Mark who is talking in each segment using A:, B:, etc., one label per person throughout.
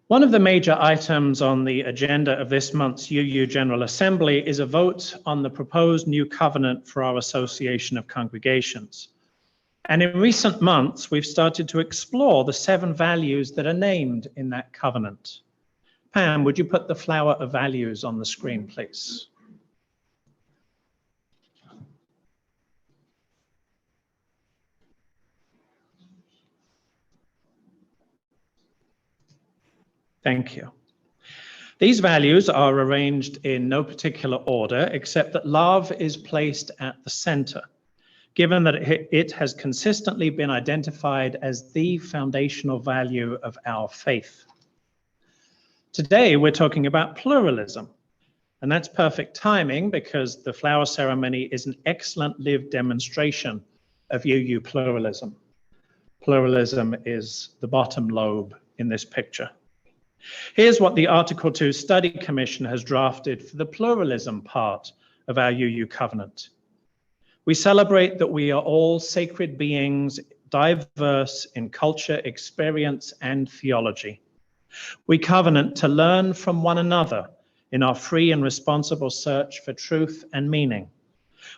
A: One of the major items on the agenda of this month's UU General Assembly is a vote on the proposed new covenant for our Association of Congregations. And in recent months, we've started to explore the 7 values that are named in that covenant. Pam, would you put the flower of values on the screen, please? Thank you. These values are arranged in no particular order, except that love is placed at the center, given that it has consistently been identified as the foundational value of our faith. Today, we're talking about pluralism, and that's perfect timing because the flower ceremony is an excellent lived demonstration of UU pluralism. Pluralism is the bottom lobe in this picture. Here's what the Article 2 Study Commission has drafted for the pluralism part of our UU Covenant. We celebrate that we are all sacred beings, diverse in culture, experience, and theology. We covenant to learn from one another in our free and responsible search for truth and meaning.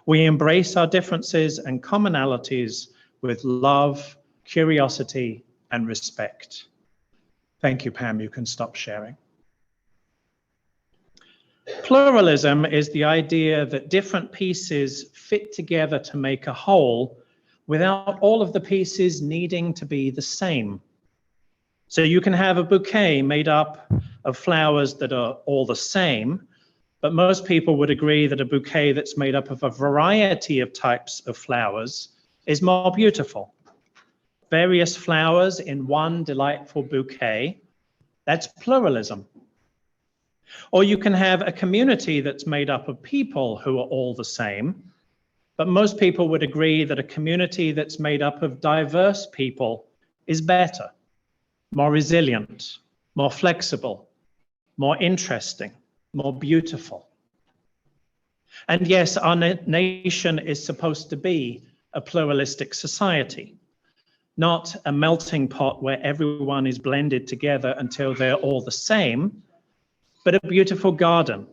A: We embrace our differences and commonalities with love, curiosity, and respect. Thank you, Pam. You can stop sharing. Pluralism is the idea that different pieces fit together to make a whole without all of the pieces needing to be the same. So you can have a bouquet made up of flowers that are all the same, but most people would agree that a bouquet that's made up of a variety of types of flowers is more beautiful. Various flowers in one delightful bouquet, that's pluralism. Or you can have a community that's made up of people who are all the same, but most people would agree that a community that's made up of diverse people is better, more resilient, more flexible, more interesting, more beautiful. And yes, our nation is supposed to be a pluralistic society, not a melting pot where everyone is blended together until they're all the same, but a beautiful garden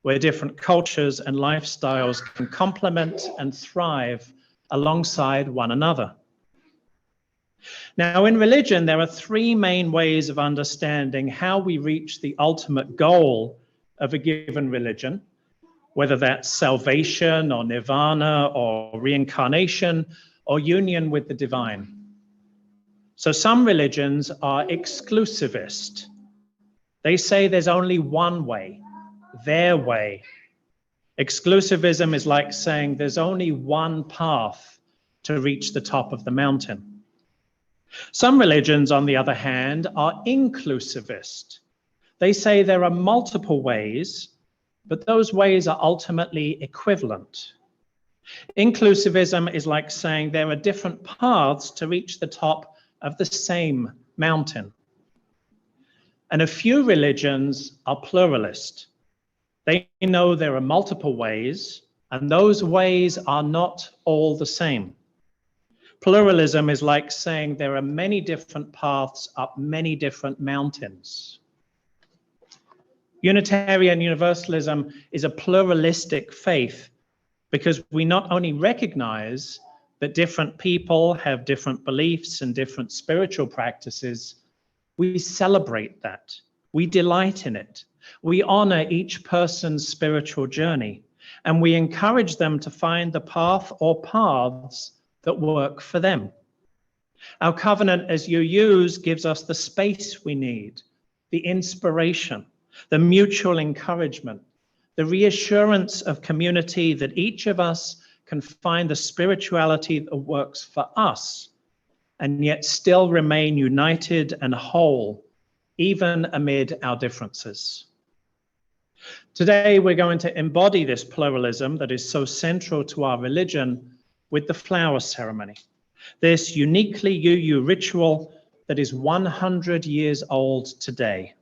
A: where different cultures and lifestyles can complement and thrive alongside one another. Now, in religion, there are 3 main ways of understanding how we reach the ultimate goal of a given religion, whether that's salvation or nirvana or reincarnation or union with the divine. So some religions are exclusivist. They say there's only one way, their way. Exclusivism is like saying there's only one path to reach the top of the mountain. Some religions, on the other hand, are inclusivist. They say there are multiple ways, but those ways are ultimately equivalent. Inclusivism is like saying there are different paths to reach the top of the same mountain. And a few religions are pluralist. They know there are multiple ways, and those ways are not all the same. Pluralism is like saying there are many different paths up many different mountains. Unitarian Universalism is a pluralistic faith because we not only recognize that different people have different beliefs and different spiritual practices, we celebrate that. We delight in it. We honor each person's spiritual journey, and we encourage them to find the path or paths that work for them. Our covenant as UUs gives us the space we need, the inspiration, the mutual encouragement, the reassurance of community that each of us can find the spirituality that works for us and yet still remain united and whole, even amid our differences. Today, we're going to embody this pluralism that is so central to our religion with the flower ceremony, this uniquely UU ritual that is 100 years old today.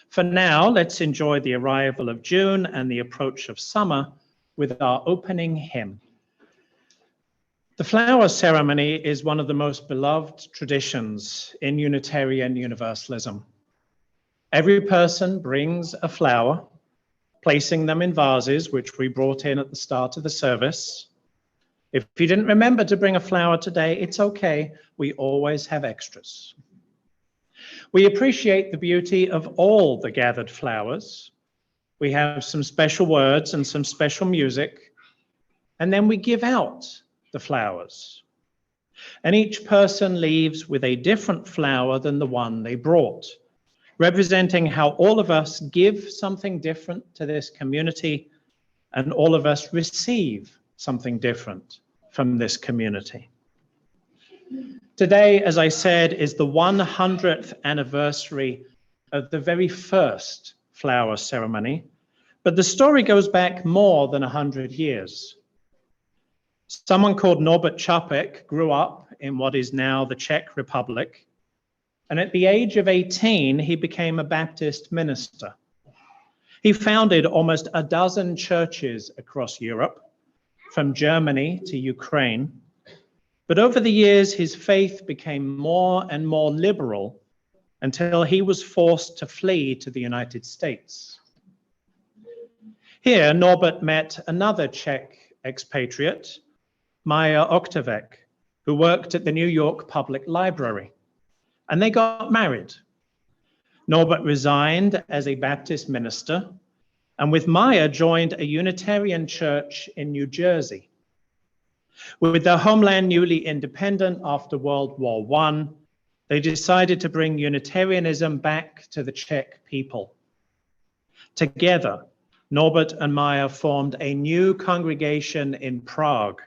A: For now, let's enjoy the arrival of June and the approach of summer with our opening hymn. The flower ceremony is one of the most beloved traditions in Unitarian Universalism. Every person brings a flower, placing them in vases, which we brought in at the start of the service. If you didn't remember to bring a flower today, it's okay. We always have extras. We appreciate the beauty of all the gathered flowers. We have some special words and some special music, and then we give out the flowers. And each person leaves with a different flower than the one they brought, representing how all of us give something different to this community, and all of us receive something different from this community. Today, as I said, is the 100th anniversary of the very first flower ceremony, but the story goes back more than 100 years. Someone called Norbert Čapek grew up in what is now the Czech Republic, and at the age of 18, he became a Baptist minister. He founded almost a dozen churches across Europe, from Germany to Ukraine. But over the years, his faith became more and more liberal until he was forced to flee to the United States. Here, Norbert met another Czech expatriate, Mája Čapek, who worked at the New York Public Library, and they got married. Norbert resigned as a Baptist minister, and with Mája joined a Unitarian church in New Jersey. With their homeland newly independent after World War I, they decided to bring Unitarianism back to the Czech people. Together, Norbert and Mája formed a new congregation in Prague,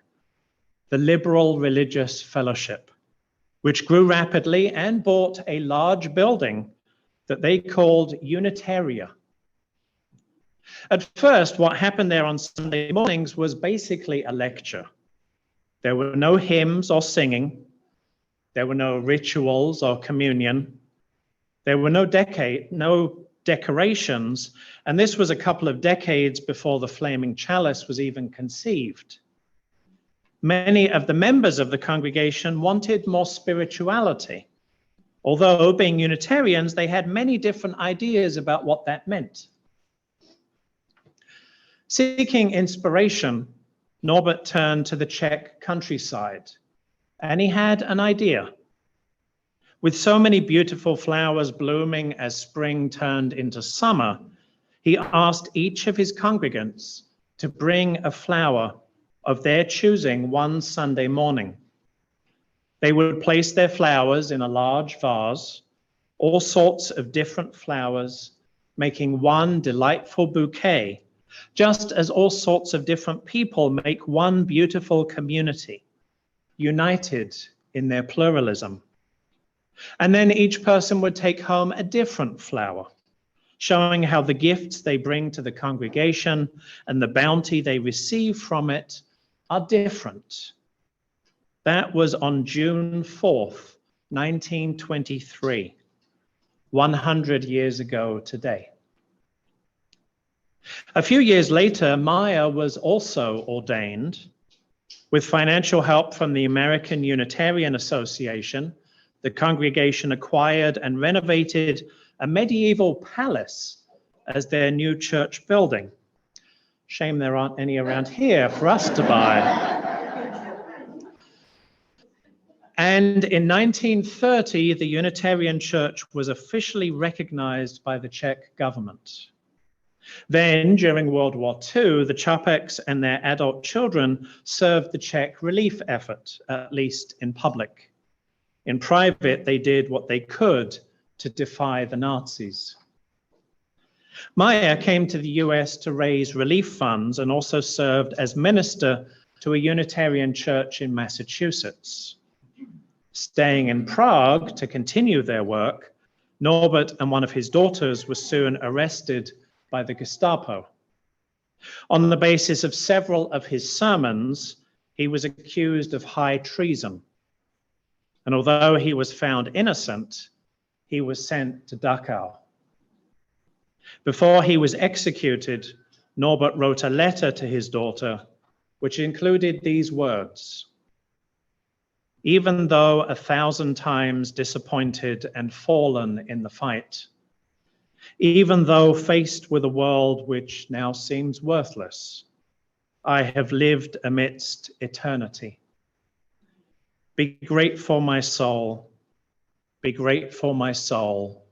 A: the Liberal Religious Fellowship, which grew rapidly and bought a large building that they called Unitaria. At first, what happened there on Sunday mornings was basically a lecture. There were no hymns or singing. There were no rituals or communion. There were no decorations, and this was a couple of decades before the flaming chalice was even conceived. Many of the members of the congregation wanted more spirituality. Although, being Unitarians, they had many different ideas about what that meant. Seeking inspiration, Norbert turned to the Czech countryside, and he had an idea. With so many beautiful flowers blooming as spring turned into summer, he asked each of his congregants to bring a flower of their choosing one Sunday morning. They would place their flowers in a large vase, all sorts of different flowers, making one delightful bouquet, just as all sorts of different people make one beautiful community, united in their pluralism. And then each person would take home a different flower, showing how the gifts they bring to the congregation and the bounty they receive from it are different. That was on June 4th, 1923, 100 years ago today. A few years later, Mája was also ordained. With financial help from the American Unitarian Association, the congregation acquired and renovated a medieval palace as their new church building. Shame there aren't any around here for us to buy. And in 1930, the Unitarian Church was officially recognized by the Czech government. Then, during World War II, the Čapeks and their adult children served the Czech relief effort, at least in public. In private, they did what they could to defy the Nazis. Mája came to the US to raise relief funds and also served as minister to a Unitarian church in Massachusetts. Staying in Prague to continue their work, Norbert and one of his daughters were soon arrested by the Gestapo. On the basis of several of his sermons, he was accused of high treason. And although he was found innocent, he was sent to Dachau. Before he was executed, Norbert wrote a letter to his daughter, which included these words: "Even though 1,000 times disappointed and fallen in the fight, Even though faced with a world which now seems worthless, I have lived amidst eternity. Be grateful, my soul. Be grateful, my soul.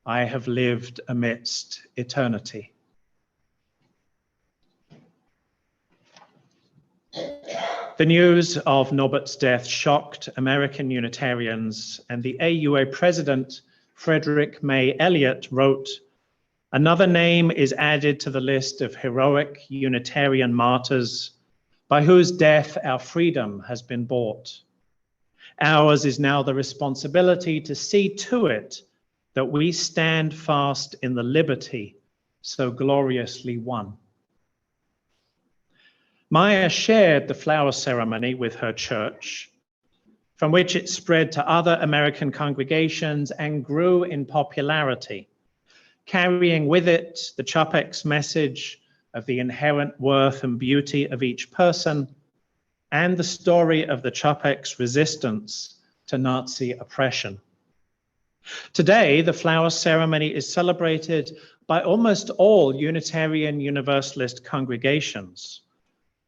A: I have lived amidst eternity. The news of Norbert's death shocked American Unitarians, and the AUA president, Frederick May Elliott, wrote, "Another name is added to the list of heroic Unitarian martyrs by whose death our freedom has been bought. Ours is now the responsibility to see to it that we stand fast in the liberty so gloriously won." Mája shared the flower ceremony with her church, from which it spread to other American congregations and grew in popularity, carrying with it the Čapeks message of the inherent worth and beauty of each person and the story of the Čapeks' resistance to Nazi oppression. Today, the flower ceremony is celebrated by almost all Unitarian Universalist congregations,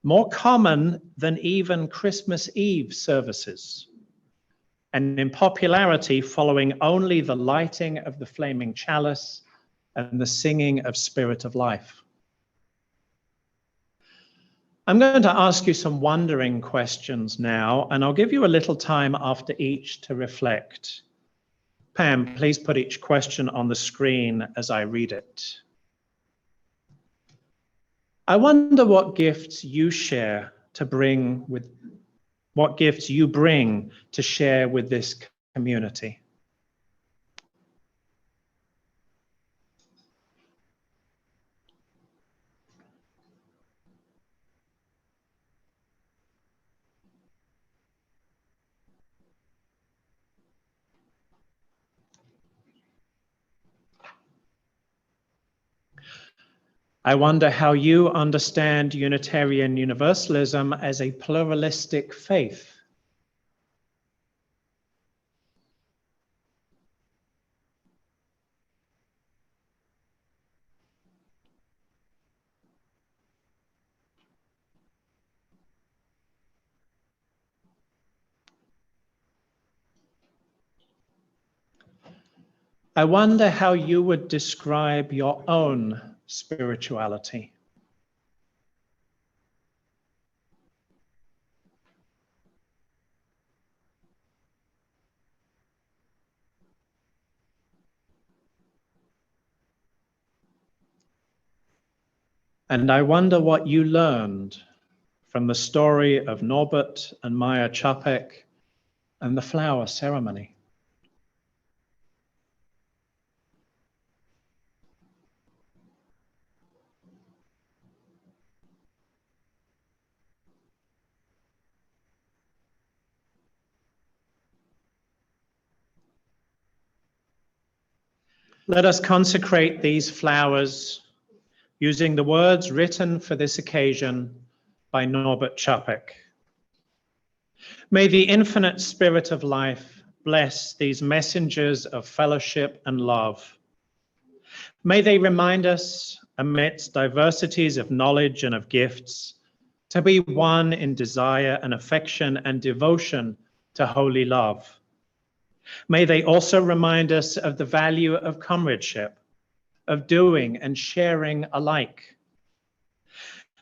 A: more common than even Christmas Eve services, and in popularity following only the lighting of the flaming chalice and the singing of Spirit of Life. I'm going to ask you some wondering questions now, and I'll give you a little time after each to reflect. Pam, please put each question on the screen as I read it. I wonder what gifts you share to bring with, what gifts you bring to share with this community. I wonder how you understand Unitarian Universalism as a pluralistic faith. I wonder how you would describe your own spirituality. And I wonder what you learned from the story of Norbert and Mája Čapek and the flower ceremony. Let us consecrate these flowers using the words written for this occasion by Norbert Čapek. May the infinite Spirit of life bless these messengers of fellowship and love. May they remind us, amidst diversities of knowledge and of gifts, to be one in desire and affection and devotion to holy love. May they also remind us of the value of comradeship, of doing and sharing alike.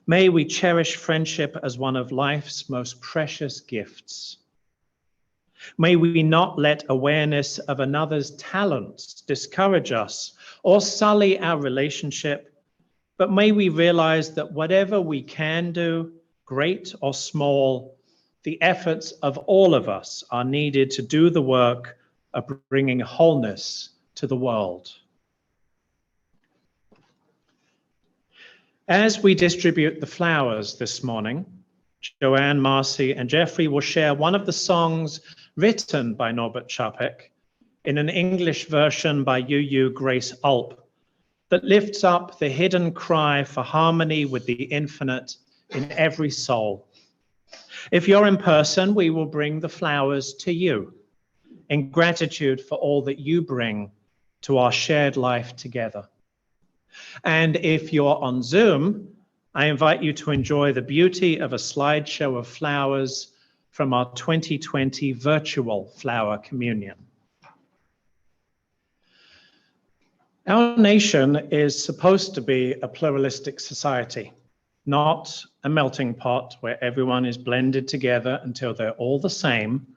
A: May we cherish friendship as one of life's most precious gifts. May we not let awareness of another's talents discourage us or sully our relationship, but may we realize that whatever we can do, great or small, the efforts of all of us are needed to do the work of bringing wholeness to the world. As we distribute the flowers this morning, Joanne, Marcy, and Jeffrey will share one of the songs written by Norbert Čapek in an English version by UU Grace Ulp that lifts up the hidden cry for harmony with the infinite in every soul. If you're in person, we will bring the flowers to you in gratitude for all that you bring to our shared life together. And if you're on Zoom, I invite you to enjoy the beauty of a slideshow of flowers from our 2020 virtual flower communion. Our nation is supposed to be a pluralistic society, not a melting pot where everyone is blended together until they're all the same,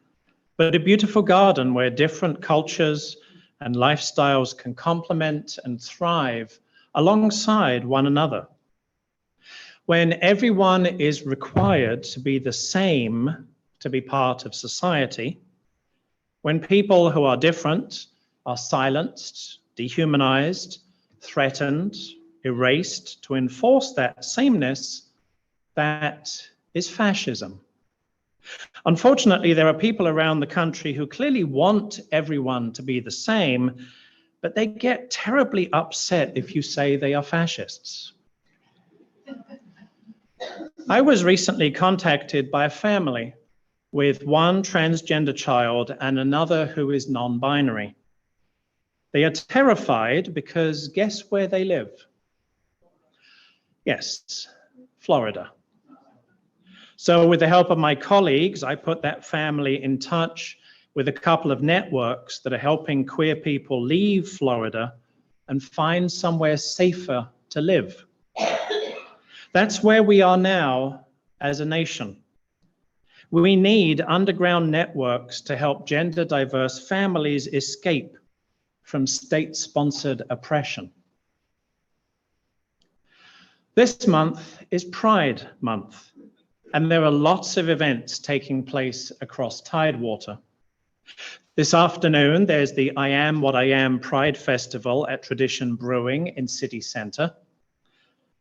A: but a beautiful garden where different cultures and lifestyles can complement and thrive alongside one another. When everyone is required to be the same to be part of society, when people who are different are silenced, dehumanized, threatened, erased to enforce that sameness, that is fascism. Unfortunately, there are people around the country who clearly want everyone to be the same, but they get terribly upset if you say they are fascists. I was recently contacted by a family with one transgender child and another who is non-binary. They are terrified because guess where they live? Yes, Florida. So with the help of my colleagues, I put that family in touch with a couple of networks that are helping queer people leave Florida and find somewhere safer to live. That's where we are now as a nation. We need underground networks to help gender diverse families escape from state-sponsored oppression. This month is Pride Month, and there are lots of events taking place across Tidewater. This afternoon, there's the I Am What I Am Pride Festival at Tradition Brewing in City Centre.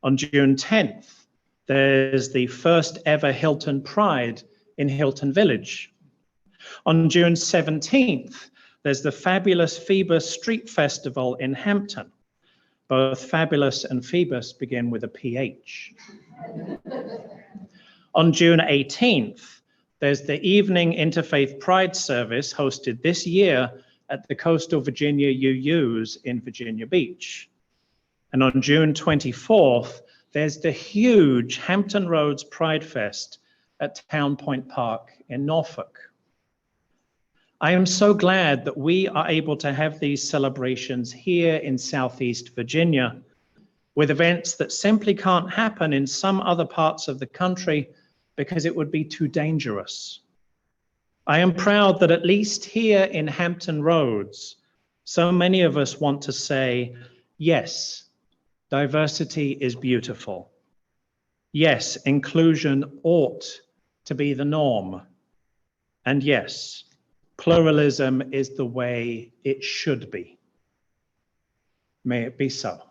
A: On June 10th, there's the first ever Hilton Pride in Hilton Village. On June 17th, there's the fabulous Phoebus Street Festival in Hampton. Both fabulous and Phoebus begin with a PH. On June 18th, there's the evening Interfaith Pride service hosted this year at the Coastal Virginia UUs in Virginia Beach. And on June 24th, there's the huge Hampton Roads Pride Fest at Town Point Park in Norfolk. I am so glad that we are able to have these celebrations here in Southeast Virginia, with events that simply can't happen in some other parts of the country because it would be too dangerous. I am proud that at least here in Hampton Roads, so many of us want to say, yes, diversity is beautiful. Yes, inclusion ought to be the norm. And yes, pluralism is the way it should be. May it be so.